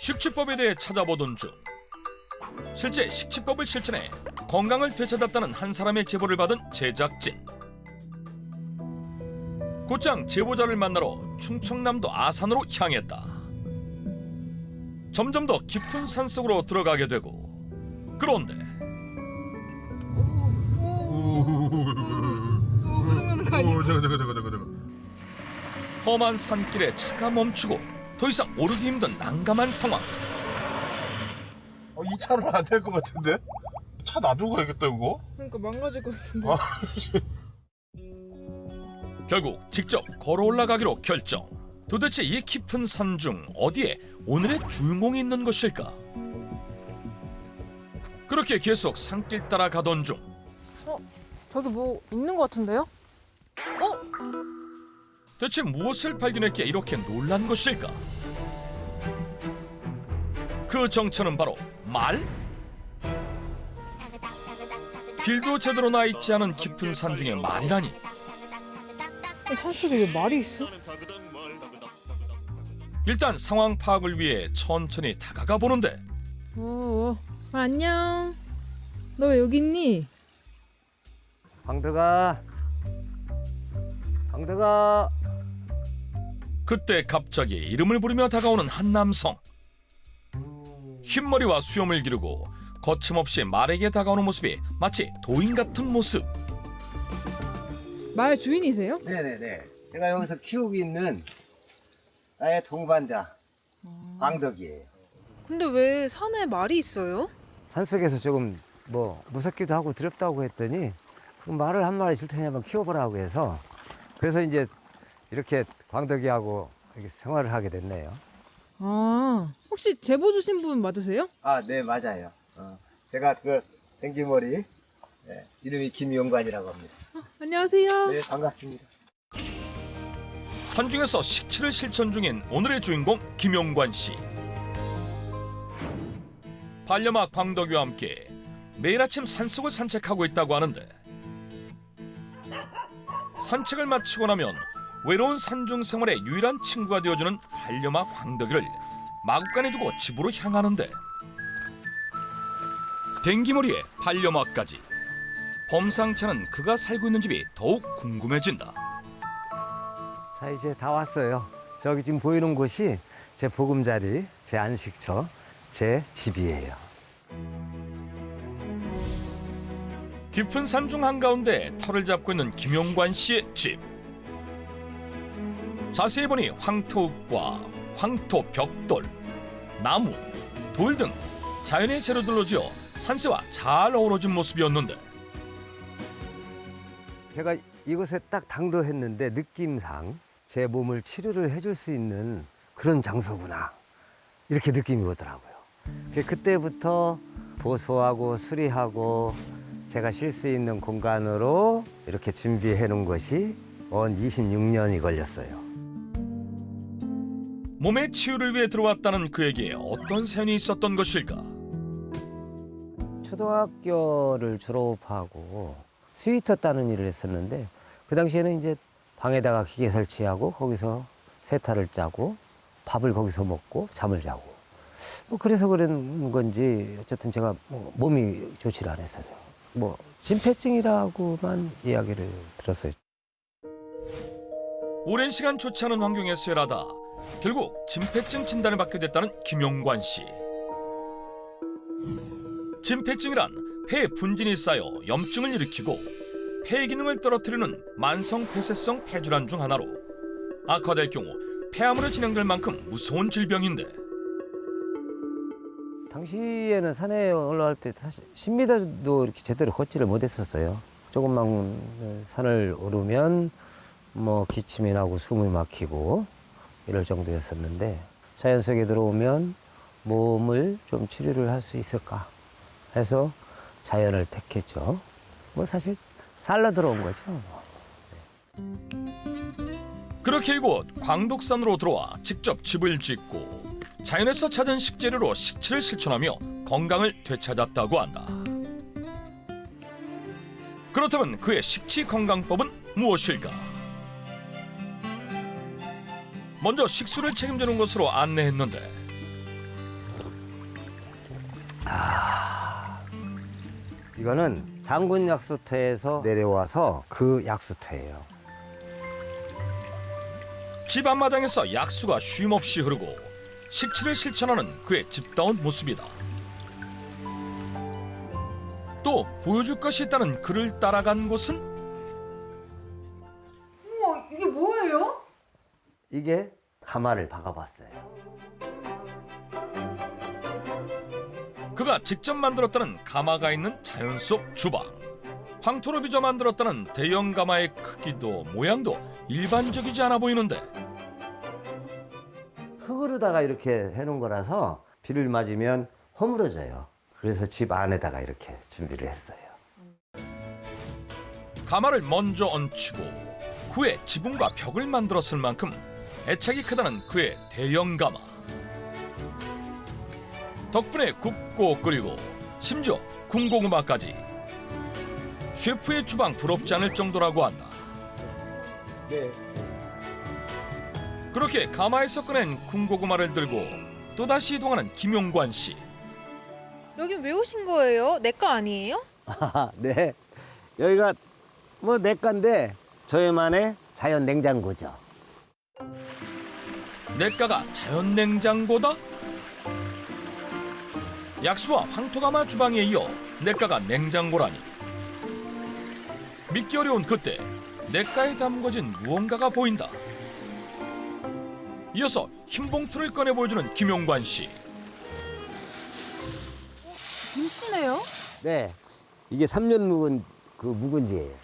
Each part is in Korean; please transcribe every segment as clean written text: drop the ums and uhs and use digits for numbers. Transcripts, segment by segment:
식취법에 대해 찾아보던 중 실제 식취법을 실천해 건강을 되찾았다는 한 사람의 제보를 받은 제작진. 곧장 제보자를 만나러 충청남도 아산으로 향했다. 점점 더 깊은 산속으로 들어가게 되고 그런데 험한 산길에 차가 멈추고 더 이상 오르기 힘든 난감한 상황. 이 차는 안 될 것 같은데? 차 놔두고 가야겠다 이거? 그러니까 망가질 것 같은데. 결국 직접 걸어 올라가기로 결정. 도대체 이 깊은 산 중 어디에 오늘의 주인공이 있는 것일까? 그렇게 계속 산길 따라 가던 중 저기 뭐 있는 것 같은데요? 대체 무엇을 발견했기에 이렇게 놀란 것일까? 그 정체는 바로 말? 길도 제대로 나 있지 않은 깊은 산 중에 말이라니. 산속에 왜 말이 있어? 일단 상황 파악을 위해 천천히 다가가 보는데 안녕. 너 왜 여기 있니? 광덕아. 그때 갑자기 이름을 부르며 다가오는 한 남성. 흰머리와 수염을 기르고 거침없이 말에게 다가오는 모습이 마치 도인 같은 모습. 말 주인이세요? 네네네. 제가 여기서 키우고 있는 나의 동반자 광덕이에요. 근데 왜 산에 말이 있어요? 산속에서 조금 뭐 무섭기도 하고 두렵다고 했더니 그 말을 한 마리 줄 테니 한번 키워보라고 해서 그래서 이제 이렇게 광덕이하고 이렇게 생활을 하게 됐네요. 혹시 제보 주신 분 맞으세요? 아, 네 맞아요. 제가 그 생기머리 이름이 김용관이라고 합니다. 안녕하세요. 네 반갑습니다. 산중에서 식치를 실천 중인 오늘의 주인공 김용관 씨. 반려마 광덕이와 함께 매일 아침 산속을 산책하고 있다고 하는데 산책을 마치고 나면 외로운 산중 생활의 유일한 친구가 되어주는 반려마 광덕이를 마구간에 두고 집으로 향하는데 댕기머리에 반려마까지 범상치 않은 그가 살고 있는 집이 더욱 궁금해진다. 자 이제 다 왔어요. 저기 지금 보이는 곳이 제 보금자리, 제 안식처, 제 집이에요. 깊은 산중 한가운데 터를 잡고 있는 김용관 씨의 집. 자세히 보니 황토흙과 황토 벽돌, 나무, 돌 등 자연의 재료들로 지어 산세와 잘 어우러진 모습이었는데 제가 이곳에 딱 당도했는데 느낌상 제 몸을 치료를 해줄 수 있는 그런 장소구나 이렇게 느낌이 오더라고요. 그때부터 보수하고 수리하고 제가 쉴 수 있는 공간으로 이렇게 준비해 놓은 것이 온 26년이 걸렸어요. 몸의 치유를 위해 들어왔다는 그에게 어떤 사연이 있었던 것일까? 초등학교를 졸업하고 스위터 따는 일을 했었는데 그 당시에는 이제 방에다가 기계 설치하고 거기서 세타를 짜고 밥을 거기서 먹고 잠을 자고 뭐 그래서 그런 건지 어쨌든 제가 몸이 좋지를 않았어요. 뭐 진폐증이라고만 이야기를 들었어요. 오랜 시간 좋지 않은 환경에서 일하다 결국 진폐증 진단을 받게 됐다는 김용관 씨. 진폐증이란 폐에 분진이 쌓여 염증을 일으키고 폐 기능을 떨어뜨리는 만성 폐쇄성 폐질환 중 하나로 악화될 경우 폐암으로 진행될 만큼 무서운 질병인데 당시에는 산에 올라갈 때 사실 10m도 이렇게 제대로 걷지를 못했었어요. 조금만 산을 오르면 뭐 기침이 나고 숨이 막히고 이럴 정도였었는데 자연 속에 들어오면 몸을 좀 치료를 할 수 있을까 해서 자연을 택했죠. 뭐 사실 살러 들어온 거죠. 그렇게 이곳 광독산으로 들어와 직접 집을 짓고 자연에서 찾은 식재료로 식치를 실천하며 건강을 되찾았다고 한다. 그렇다면 그의 식치 건강법은 무엇일까? 먼저 식수를 책임지는 곳으로 안내했는데 이거는 장군 약수터에서 내려와서 그 약수터예요. 집 앞마당에서 약수가 쉼없이 흐르고 식치를 실천하는 그의 집다운 모습이다. 또 보여줄 것이 있다는 그를 따라간 곳은 우와, 이게 뭐예요? 이게 가마를 박아봤어요. 그가 직접 만들었다는 가마가 있는 자연 속 주방. 황토로 빚어 만들었다는 대형 가마의 크기도 모양도 일반적이지 않아 보이는데 흙으로다가 이렇게 해놓은 거라서 비를 맞으면 허물어져요. 그래서 집 안에다가 이렇게 준비를 했어요. 가마를 먼저 얹히고 후에 지붕과 벽을 만들었을 만큼 애착이 크다는 그의 대형 가마. 덕분에 굽고 끓이고 심지어 군고구마까지 셰프의 주방 부럽지 않을 정도라고 한다. 네. 그렇게 가마에서 꺼낸 군고구마를 들고 또다시 이동하는 김용관 씨. 여긴 왜 오신 거예요? 내 거 아니에요? 네. 여기가 뭐 내과인데 저희만의 자연 냉장고죠. 내과가 자연 냉장고다? 약수와 황토가마 주방에 이어 내과가 냉장고라니. 믿기 어려운 그때 내과에 담궈진 무언가가 보인다. 이어서 흰 봉투를 꺼내 보여주는 김용관 씨. 김치네요? 네. 이게 3년 묵은 그 묵은지예요.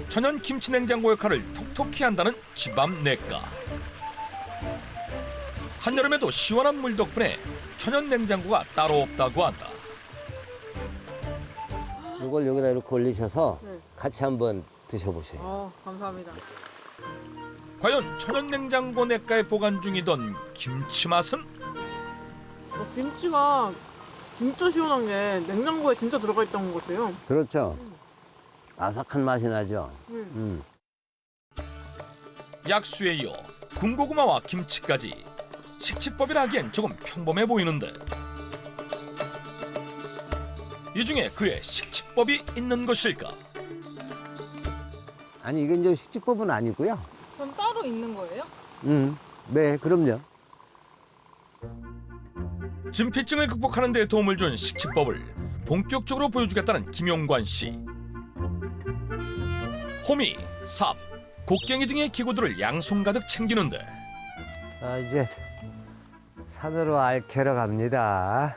천연 김치 냉장고 역할을 톡톡히 한다는 집앞 내과. 한여름에도 시원한 물 덕분에 천연 냉장고가 따로 없다고 한다. 이걸 여기다 이렇게 올리셔서 네. 같이 한번 드셔보세요. 감사합니다. 과연 천연 냉장고 내과에 보관 중이던 김치 맛은? 김치가 진짜 시원한 게 냉장고에 진짜 들어가 있던 것 같아요. 그렇죠. 아삭한 맛이 나죠. 약수에 이어 군고구마와 김치까지 식치법이라 하기엔 조금 평범해 보이는데 이 중에 그의 식치법이 있는 것일까? 아니 이건 이제 식지법은 아니고요. 그럼 따로 있는 거예요? 네, 그럼요. 진피증을 극복하는 데 도움을 준 식치법을 본격적으로 보여주겠다는 김용관 씨. 호미, 삽, 곡괭이 등의 기구들을 양손 가득 챙기는데 아, 이제 산으로 알 캐러 갑니다.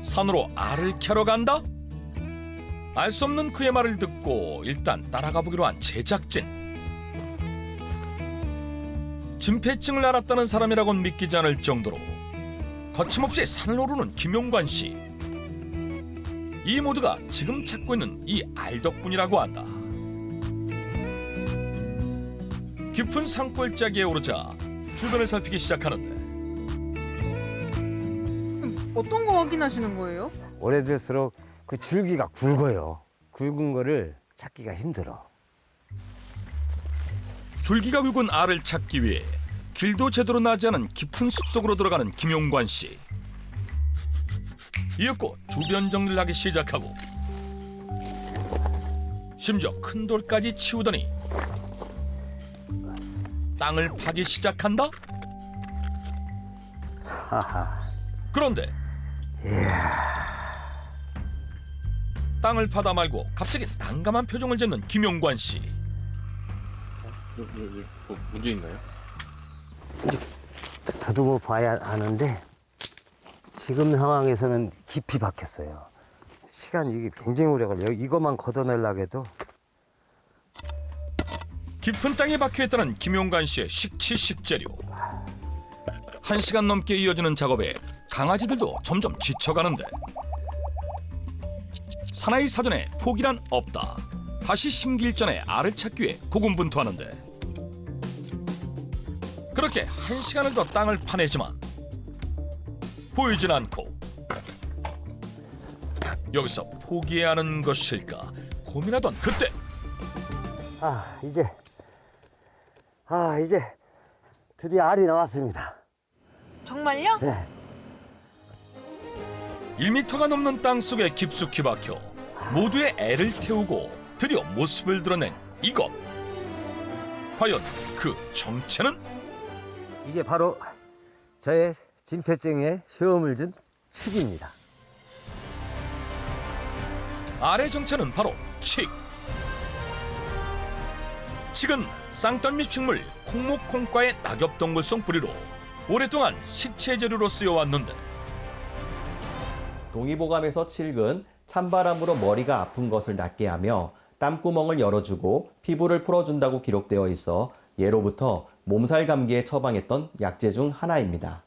산으로 알을 캐러 간다? 알 수 없는 그의 말을 듣고 일단 따라가 보기로 한 제작진. 진폐증을 앓았다는 사람이라고는 믿기지 않을 정도로 거침없이 산을 오르는 김용관 씨. 이 모두가 지금 찾고 있는 이 알 덕분이라고 한다. 깊은 산골짜기에 오르자 주변을 살피기 시작하는데 어떤 거 확인하시는 거예요? 오래될수록 그 줄기가 굵어요. 굵은 거를 찾기가 힘들어. 줄기가 굵은 알을 찾기 위해 길도 제대로 나지 않은 깊은 숲속으로 들어가는 김용관 씨. 이윽고 주변 정리를 하기 시작하고 심지어 큰 돌까지 치우더니 땅을 파기 시작한다? 그런데 땅을 파다 말고 갑자기 난감한 표정을 짓는 김용관 씨. 뭐 문제 있나요? 더듬어 봐야 아는데 지금 상황에서는 깊이 박혔어요. 시간이 이게 굉장히 오래 걸려요. 이것만 걷어내려고 해도. 깊은 땅에 박혀있다는 김용관 씨의 식치 식재료. 1시간 넘게 이어지는 작업에 강아지들도 점점 지쳐가는데 사나이 사전에 포기란 없다. 다시 심기일전에 알을 찾기 위해 고군분투하는데 그렇게 1시간을 더 땅을 파내지만 보이진 않고 여기서 포기해야 하는 것일까 고민하던 그때 이제 드디어 알이 나왔습니다. 정말요? 네. 1m가 넘는 땅 속에 깊숙이 박혀 모두의 애를 태우고 드디어 모습을 드러낸 이것. 과연 그 정체는? 이게 바로 저의 진폐증에 효험을 준 칡입니다. 알의 정체는 바로 칡. 칡은 쌍떨미 식물 콩목콩과의 낙엽동글성 뿌리로 오랫동안 식체 재료로 쓰여왔는데 동의보감에서 칡은 찬바람으로 머리가 아픈 것을 낫게 하며 땀구멍을 열어주고 피부를 풀어준다고 기록되어 있어 예로부터 몸살 감기에 처방했던 약재 중 하나입니다.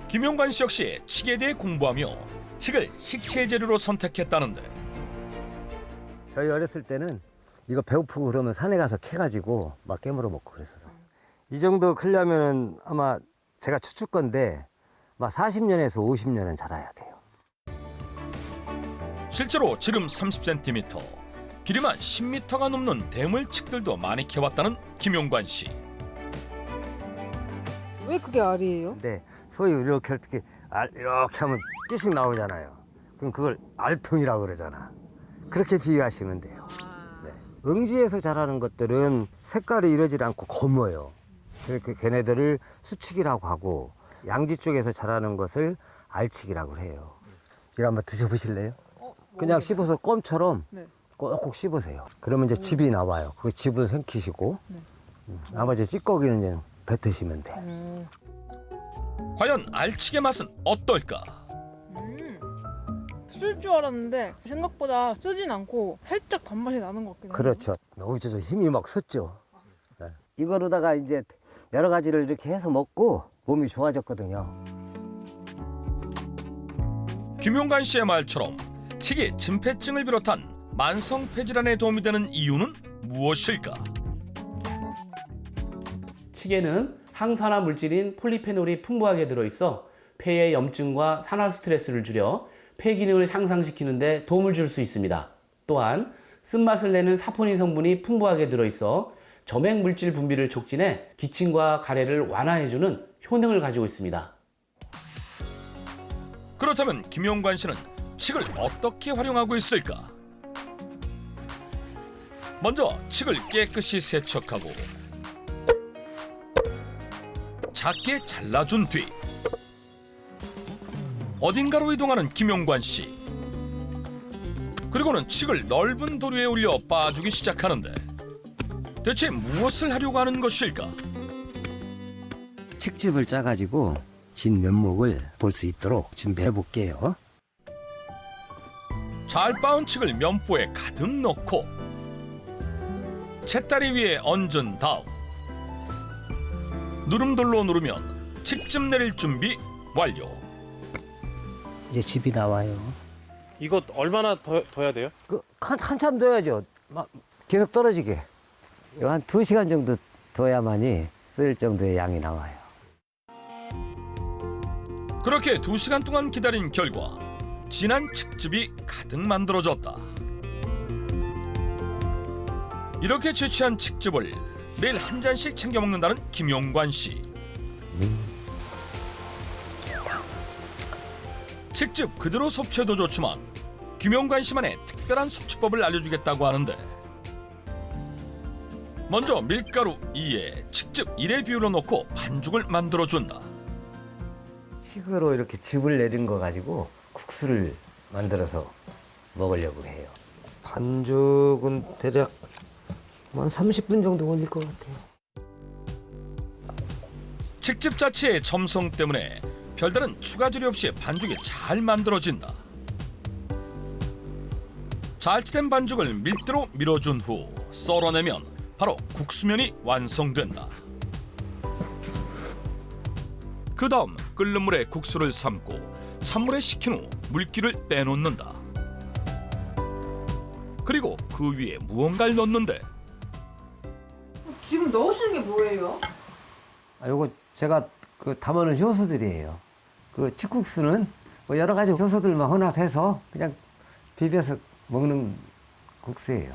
김용관 씨 역시 칡에 대해 공부하며 칡을 식체 재료로 선택했다는데 저희 어렸을 때는 이거 배고프고 그러면 산에 가서 캐가지고 막 깨물어 먹고 그랬어요. 이 정도 크려면 아마 제가 추측 건데 막 40년에서 50년은 자라야 돼요. 실제로 지름 30cm, 길이만 10m가 넘는 대물 칡들도 많이 캐왔다는 김용관 씨. 왜 그게 알이에요? 근데 소위 이렇게 이렇게 하면 끼씩 나오잖아요. 그럼 그걸 알통이라고 그러잖아. 그렇게 비유하시면 돼요. 네. 응지에서 자라는 것들은 색깔이 이러질 않고 검어요. 그러니까 걔네들을 수칡이라고 하고 양지 쪽에서 자라는 것을 알칡이라고 해요. 이거 한번 드셔보실래요? 그냥 씹어서 껌처럼 네. 꼭꼭 씹으세요. 그러면 이제 즙이 나와요. 그 즙을 생기시고 나머지 찌꺼기는 이제 뱉으시면 돼. 과연 알칡의 맛은 어떨까? 쓸 줄 알았는데 생각보다 쓰진 않고 살짝 단맛이 나는 것 같긴 해요. 그렇죠. 여기서 좀 힘이 막 섰죠. 네. 이거로다가 이제 여러 가지를 이렇게 해서 먹고 몸이 좋아졌거든요. 김용관 씨의 말처럼 칡이 진폐증을 비롯한 만성 폐질환에 도움이 되는 이유는 무엇일까? 칡에는 항산화 물질인 폴리페놀이 풍부하게 들어있어 폐의 염증과 산화 스트레스를 줄여 폐 기능을 향상시키는 데 도움을 줄 수 있습니다. 또한 쓴맛을 내는 사포닌 성분이 풍부하게 들어있어 점액 물질 분비를 촉진해 기침과 가래를 완화해주는 효능을 가지고 있습니다. 그렇다면 김용관 씨는 칡을 어떻게 활용하고 있을까? 먼저 칡을 깨끗이 세척하고 작게 잘라준 뒤 어딘가로 이동하는 김용관 씨. 그리고는 칡을 넓은 도류에 올려 빻아주기 시작하는데 대체 무엇을 하려고 하는 것일까? 칡즙을 짜가지고 진 면목을 볼 수 있도록 준비해 볼게요. 잘 빻은 칡을 면보에 가득 넣고 잿다리 위에 얹은 다음 누름돌로 누르면 칡즙 내릴 준비 완료. 이제 즙이 나와요. 이거 얼마나 더 둬야 돼요? 한참 둬야죠. 막 계속 떨어지게. 이거 한 2시간 정도 둬야만이 쓸 정도의 양이 나와요. 그렇게 2시간 동안 기다린 결과 진한 칡즙이 가득 만들어졌다. 이렇게 채취한 칡즙을 매일 한 잔씩 챙겨 먹는다는 김용관 씨. 칡즙 그대로 섭취해도 좋지만 김용관 씨만의 특별한 섭취법을 알려주겠다고 하는데 먼저 밀가루 2에 칡즙 1의 비율로 넣고 반죽을 만들어준다. 식으로 이렇게 즙을 내린 거 가지고 국수를 만들어서 먹으려고 해요. 반죽은 대략 한 30분 정도 걸릴 것 같아요. 칡즙 자체의 점성 때문에 별다른 추가 조리 없이 반죽이 잘 만들어진다. 잘치된 반죽을 밀대로 밀어준 후 썰어내면 바로 국수면이 완성된다. 그 다음 끓는 물에 국수를 삶고 찬물에 식힌 후 물기를 빼놓는다. 그리고 그 위에 무언가를 넣는데 지금 넣으시는 게 뭐예요? 요거 제가 담아놓은 효소들이에요. 그 칡국수는 뭐 여러 가지 효소들만 혼합해서 그냥 비벼서 먹는 국수예요.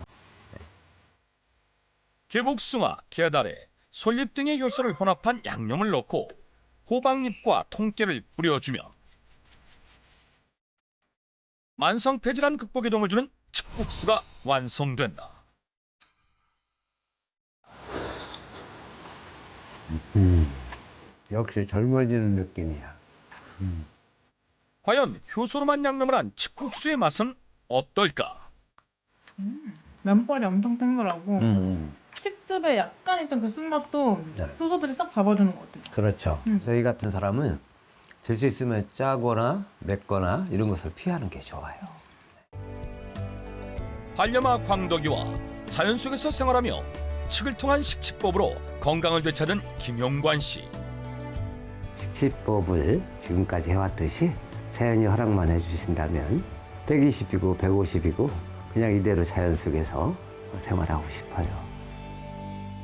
개복숭아, 게다래, 솔잎 등의 효소를 혼합한 양념을 넣고 호박잎과 통깨를 뿌려주며 만성 폐질환 극복에 도움을 주는 측국수가 완성된다. 역시 젊어지는 느낌이야. 과연 효소로만 양념을 한 측국수의 맛은 어떨까? 면발이 엄청 탱글하고 식즙에 약간 있던 그 쓴맛도 네. 효소들이 싹 잡아주는 것 같아요. 그렇죠. 저희 같은 사람은 들 수 있으면 짜거나 맵거나 이런 것을 피하는 게 좋아요. 반려마 광덕이와 자연 속에서 생활하며 칡을 통한 식치법으로 건강을 되찾은 김용관 씨. 식치법을 지금까지 해왔듯이 자연이 허락만 해주신다면 120이고 150이고 그냥 이대로 자연 속에서 생활하고 싶어요.